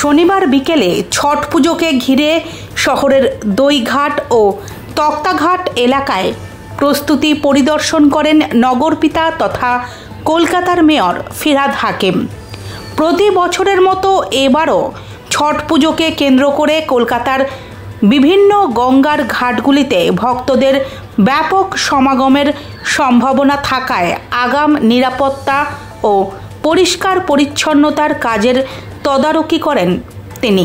শনিবার বিকেলে ছট পুজোকে ঘিরে শহরের দইঘাট ও তক্তাঘাট এলাকায় প্রস্তুতি পরিদর্শন করেন নগরপিতা তথা কলকাতার মেয়র ফিরহাদ হাকিম। প্রতি বছরের মতো এবারও ছট পুজোকে কেন্দ্র করে কলকাতার বিভিন্ন গঙ্গার ঘাটগুলিতে ভক্তদের ব্যাপক সমাগমের সম্ভাবনা থাকায় আগাম নিরাপত্তা ও পরিষ্কার পরিচ্ছন্নতার কাজের তদারকি করেন তিনি।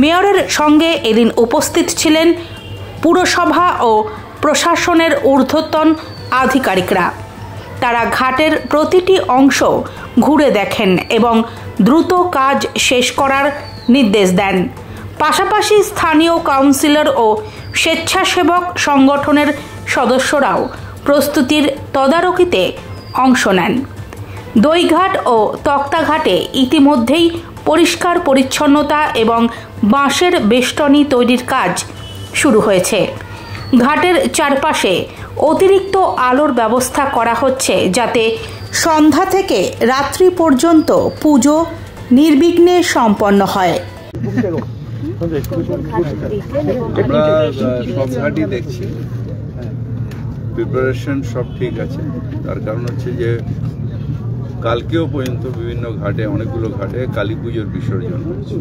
মেয়রের সঙ্গে এদিন উপস্থিত ছিলেন পুরসভা ও প্রশাসনের ঊর্ধ্বতন আধিকারিকরা। তারা ঘাটের প্রতিটি অংশ ঘুরে দেখেন এবং দ্রুত কাজ শেষ করার নির্দেশ দেন। পাশাপাশি স্থানীয় কাউন্সিলর ও স্বেচ্ছাসেবক সংগঠনের সদস্যরাও প্রস্তুতির তদারকিতে অংশ নেন। দইঘাট ও তক্তাঘাটে ইতিমধ্যেই পরিষ্কার পরিচ্ছন্নতা এবং বাঁশের বেষ্টনী তৈরির কাজ শুরু হয়েছে। ঘাটের চারপাশে অতিরিক্ত আলোর ব্যবস্থা করা হচ্ছে যাতে সন্ধ্যা থেকে রাত্রি পর্যন্ত পুজো নির্বিঘ্নে সম্পন্ন হয়। আমরা সব ঘাটই দেখছি, প্রিপারেশন সব ঠিক আছে। তার কারণ হচ্ছে যে কালকেও পর্যন্ত বিভিন্ন ঘাটে, অনেকগুলো ঘাটে কালী পুজোর বিসর্জন হচ্ছে।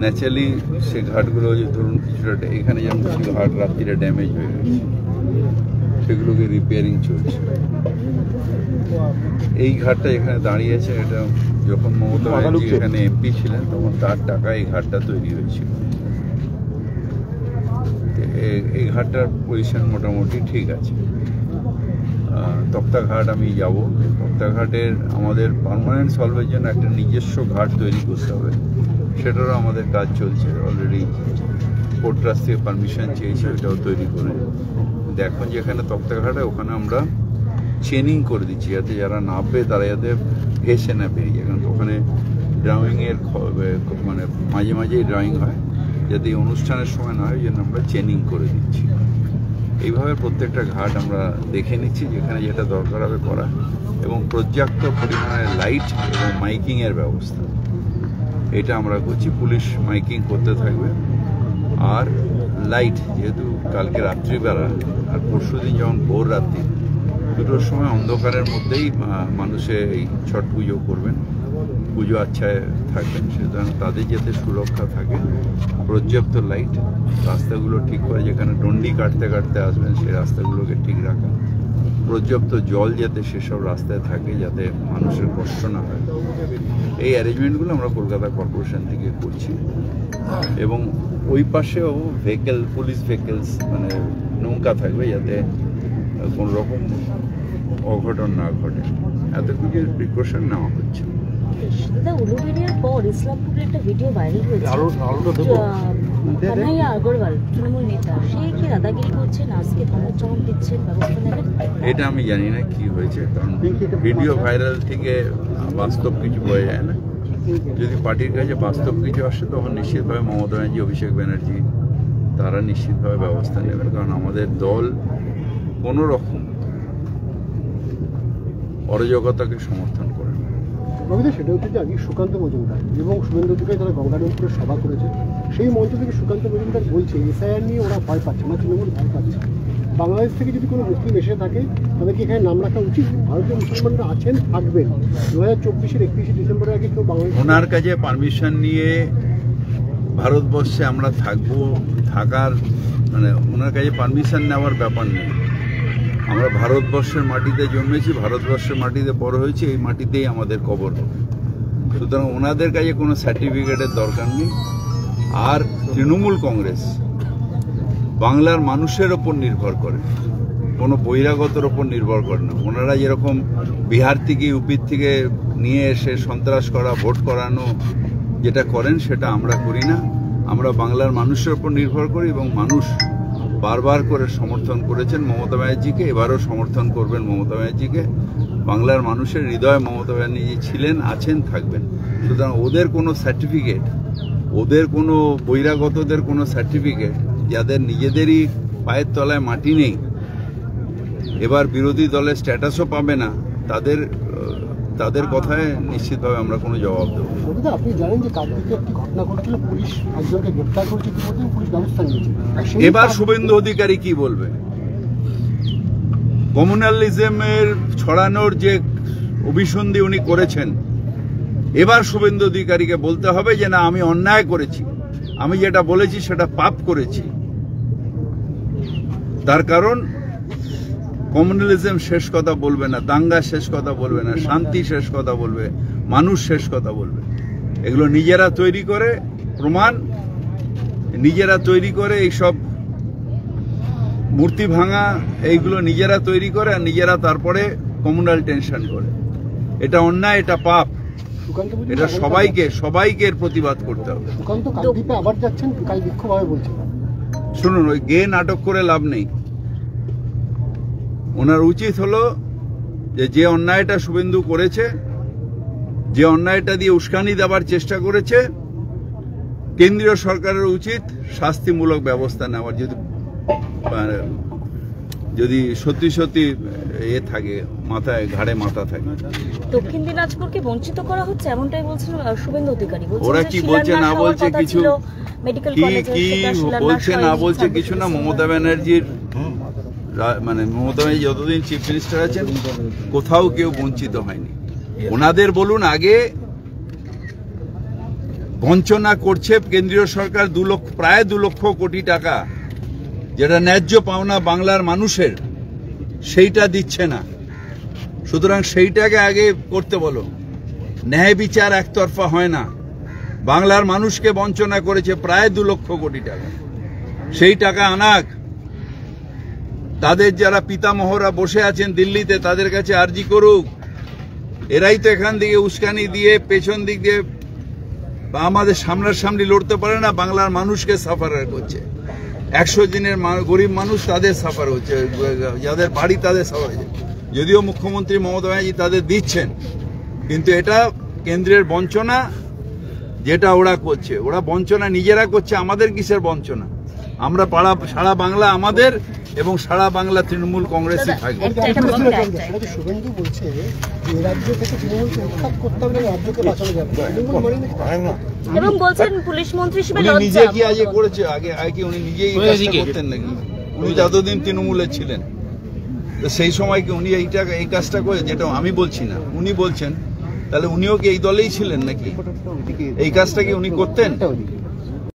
ন্যাচারালি সে ঘাটগুলো যে ধরুন কিছুটা এখানে যেমন কিছু ঘাট রাত্রিরে ড্যামেজ হয়ে গেছে, সেগুলোকে রিপেয়ারিং চলছে। এই ঘাটটা এখানে দাঁড়িয়েছে, এটা যখন মমতা ব্যানার্জি এখানে এমপি ছিলেন তখন তার টাকায় এই ঘাটটা তৈরি হয়েছিল। এই ঘাটটার পজিশন মোটামুটি ঠিক আছে। তক্তাঘাট আমি যাব, তক্তাঘাটের আমাদের পার্মানেন্ট সলভের জন্য একটা নিজস্ব ঘাট তৈরি করতে হবে, সেটারও আমাদের কাজ চলছে। অলরেডি কোর্ট ট্রাস্ট থেকে পারমিশন চেয়েছে, ওটাও তৈরি করে। এখন যেখানে তক্তাঘাট ওখানে আমরা চেনিং করে দিচ্ছি যাতে যারা নামবে তারা যাতে ভেসে না বেরিয়ে, কারণ ওখানে ড্রয়িংয়ের মানে মাঝে মাঝেই ড্রয়িং হয়, যাতে এই অনুষ্ঠানের সময় না হয় ওই জন্য আমরা চেনিং করে দিচ্ছি। এইভাবে প্রত্যেকটা ঘাট আমরা দেখে নিচ্ছি যেখানে যেটা দরকার হবে করা, এবং পর্যাপ্ত পরিমাণে লাইট এবং মাইকিংয়ের ব্যবস্থা এটা আমরা করছি। পুলিশ মাইকিং করতে থাকবে। আর লাইট, যেহেতু কালকে রাত্রিবেলা আর পরশু দিন যেমন ভোর রাত্রি দুটোর সময় অন্ধকারের মধ্যেই মানুষে এই ছট পুজো করবেন, পুজো আচ্ছায় থাকবেন, সুতরাং তাদের যাতে সুরক্ষা থাকে, পর্যাপ্ত লাইট, রাস্তাগুলো ঠিক করে যেখানে ডন্ডি কাটতে কাটতে আসবেন সেই রাস্তাগুলোকে ঠিক রাখা, পর্যাপ্ত জল যাতে সেসব রাস্তায় থাকে যাতে মানুষের কষ্ট না হয়, এই অ্যারেঞ্জমেন্টগুলো আমরা কলকাতা কর্পোরেশন থেকে করছি। এবং ওই পাশেও ভেহিকেল, পুলিশ ভেহিকেলস মানে নৌকা থাকবে যাতে কোনো রকম অঘটন না ঘটে, এত কিছু প্রিকশন নেওয়া হচ্ছে। উলুবেড়িয়ার পর ইসলামপুরে একটা ভিডিও ভাইরাল হয়েছে, কানাইয়া আগরওয়াল তৃণমূল নেতা, সে কি দাদাগিরি করছেন, আজকে ধমক চমক দিচ্ছেন, ব্যবস্থা নেবেন? এটা আমি জানি না কি হয়েছে, কারণ ভিডিও ভাইরাল থেকে বাস্তব কিছু বয়ে যায় না। যদি পার্টির কাছে বাস্তব কিছু আসে তখন নিশ্চিতভাবে মমতা ব্যানার্জি, অভিষেক ব্যানার্জি তারা নিশ্চিতভাবে ব্যবস্থা নেবেন, কারণ আমাদের দল কোনো রকম অরাজকতাকে সমর্থন করে না। সেটা হচ্ছে যে আগে সুকান্ত মজুমদার এবং শুভেন্দু অধিকারী তারা গঙ্গারামপুরে সভা করেছে, সেই মঞ্চ থেকে সুকান্ত মজুমদার বলছে এসআইআর নিয়ে ওরা ভয় পাচ্ছে না, তৃণমূল ভয় পাচ্ছে। বাংলাদেশ থেকে যদি কোনো মুসলিম এসে থাকে তাদেরকে এখানে নাম রাখা উচিত। ভারতীয় মুসলমানরা আছেন, থাকবেন। 2024-এর 31শে ডিসেম্বরের আগে কেউ বাংলাদেশ ওনার কাছে পারমিশন নিয়ে ভারতবর্ষে আমরা থাকবো, থাকার মানে ওনার কাছে পারমিশন নেওয়ার ব্যাপার নেই। আমরা ভারতবর্ষের মাটিতে জন্মেছি, ভারতবর্ষের মাটিতে বড় হয়েছি, এই মাটিতেই আমাদের কবর হবে। সুতরাং ওনাদের কাছে কোনো সার্টিফিকেটের দরকার নেই। আর তৃণমূল কংগ্রেস বাংলার মানুষের ওপর নির্ভর করে, কোনো বহিরাগতর ওপর নির্ভর করে না। ওনারা যেরকম বিহার থেকে, ইউপির থেকে নিয়ে এসে সন্ত্রাস করা, ভোট করানো যেটা করেন সেটা আমরা করি না। আমরা বাংলার মানুষের ওপর নির্ভর করি এবং মানুষ বারবার করে সমর্থন করেছেন মমতা ব্যানার্জিকে, এবারও সমর্থন করবেন মমতা ব্যানার্জিকে। বাংলার মানুষের হৃদয়ে মমতা ব্যানার্জি ছিলেন, আছেন, থাকবেন। সুতরাং ওদের কোনো সার্টিফিকেট, ওদের কোনো বহিরাগতদের কোনো সার্টিফিকেট, যাদের নিজেদেরই পায়ের তলায় মাটি নেই, এবার বিরোধী দলের স্ট্যাটাসও পাবে না, তাদের তাদের কথায় নিশ্চিতভাবে আমরা কোনো জবাব দেবো না। দাদা, আপনি জানেন যে কাকদ্বীপে একটি ঘটনা ঘটেছিল, পুলিশ একজনকে গ্রেপ্তার করেছে, ইতিমধ্যে পুলিশ ব্যবস্থা নিয়েছে। এবার শুভেন্দু অধিকারী কি বলবে? কমিউনালিজমের ছড়ানোর যে অভিসন্ধি উনি করেছেন, এবার শুভেন্দু অধিকারীকে বলতে হবে যে না, আমি অন্যায় করেছি, আমি যেটা বলেছি সেটা পাপ করেছি। তার কারণ কমিউনালিজম শেষ কথা বলবে না, দাঙ্গা শেষ কথা বলবে না, শান্তি শেষ কথা বলবে, মানুষ শেষ কথা বলবে। এগুলো নিজেরা তৈরি করে প্রমাণ, নিজেরা তৈরি করে এইসব মূর্তি ভাঙা, এইগুলো নিজেরা তৈরি করে আর নিজেরা তারপরে কমিউনাল টেনশন করে। এটা অন্যায়, এটা পাপ, এটা সবাইকে এর প্রতিবাদ করতে হবে। সুকান্ত কাকদ্বীপে আবার যাচ্ছেন, কাল বিক্ষোভ হবে বলছেন। শুনুন, ওই গে নাটক করে লাভ নেই। ওনার উচিত হলো যে অন্যায়টা শুভেন্দু করেছে, যে অন্যায়টা দিয়ে উস্কানি দেওয়ার চেষ্টা করেছে, কেন্দ্রীয় সরকারের উচিত শাস্তিমূলক ব্যবস্থা নেওয়ার, যদি সত্যি সত্যি থাকে, মাথায় ঘাড়ে মাথা থাকে। দক্ষিণ দিনাজপুরকে বঞ্চিত করা হচ্ছে এমনটাই বলছেন শুভেন্দু অধিকারী। ওরা কি বলছে না বলছে কিছু, কি বলছে না বলছে কিছু না। মমতা ব্যানার্জির মমতা ব্যানার্জি যতদিন চিফ মিনিস্টার আছেন কোথাও কেউ বঞ্চিত হয়নি। ওনাদের বলুন, আগে বঞ্চনা করছে কেন্দ্রীয় সরকার প্রায় 2 লক্ষ কোটি টাকা, যেটা ন্যায্য পাওনা বাংলার মানুষের, সেইটা দিচ্ছে না। সুতরাং সেইটাকে আগে করতে বলো। ন্যায় বিচার একতরফা হয় না। বাংলার মানুষকে বঞ্চনা করেছে প্রায় 2 লক্ষ কোটি টাকা। সেই টাকা আনাক। তাদের যারা পিতামহরা বসে আছেন দিল্লিতে, তাদের কাছে আর্জি করুক। এরাই তো এখান থেকে উস্কানি দিয়ে পেছন দিক দিয়ে আমাদের সামনাসামনি লড়তে পারে না, বাংলার মানুষকে সাফার করছে। 100 দিনের গরিব মানুষ, তাদের সাফার হচ্ছে, যাদের বাড়ি তাদের সাফার হচ্ছে। যদিও মুখ্যমন্ত্রী মমতা ব্যানার্জি তাদের দিচ্ছেন, কিন্তু এটা কেন্দ্রের বঞ্চনা, যেটা ওরা করছে। ওরা বঞ্চনা নিজেরা করছে, আমাদের কিসের বঞ্চনা? আমরা সারা বাংলা আমাদের, এবং সারা বাংলা তৃণমূল কংগ্রেসই থাকবে। শুভেন্দু বলছে যে রাজ্য থেকে তৃণমূলকে উৎখাত করতে হবে, রাজ্যকে বাঁচানো যাবে না, এবং বলছেন পুলিশ মন্ত্রী হিসেবে নিজে কি আগে করেছে? আগে কি উনি নিজেই করতেন নাকি? উনি যতদিন তৃণমূলে ছিলেন, সেই সময় কি উনি এই কাজটা করে? যেটা আমি বলছি না, উনি বলছেন, তাহলে উনিও কি এই দলেই ছিলেন নাকি? এই কাজটা কি উনি করতেন?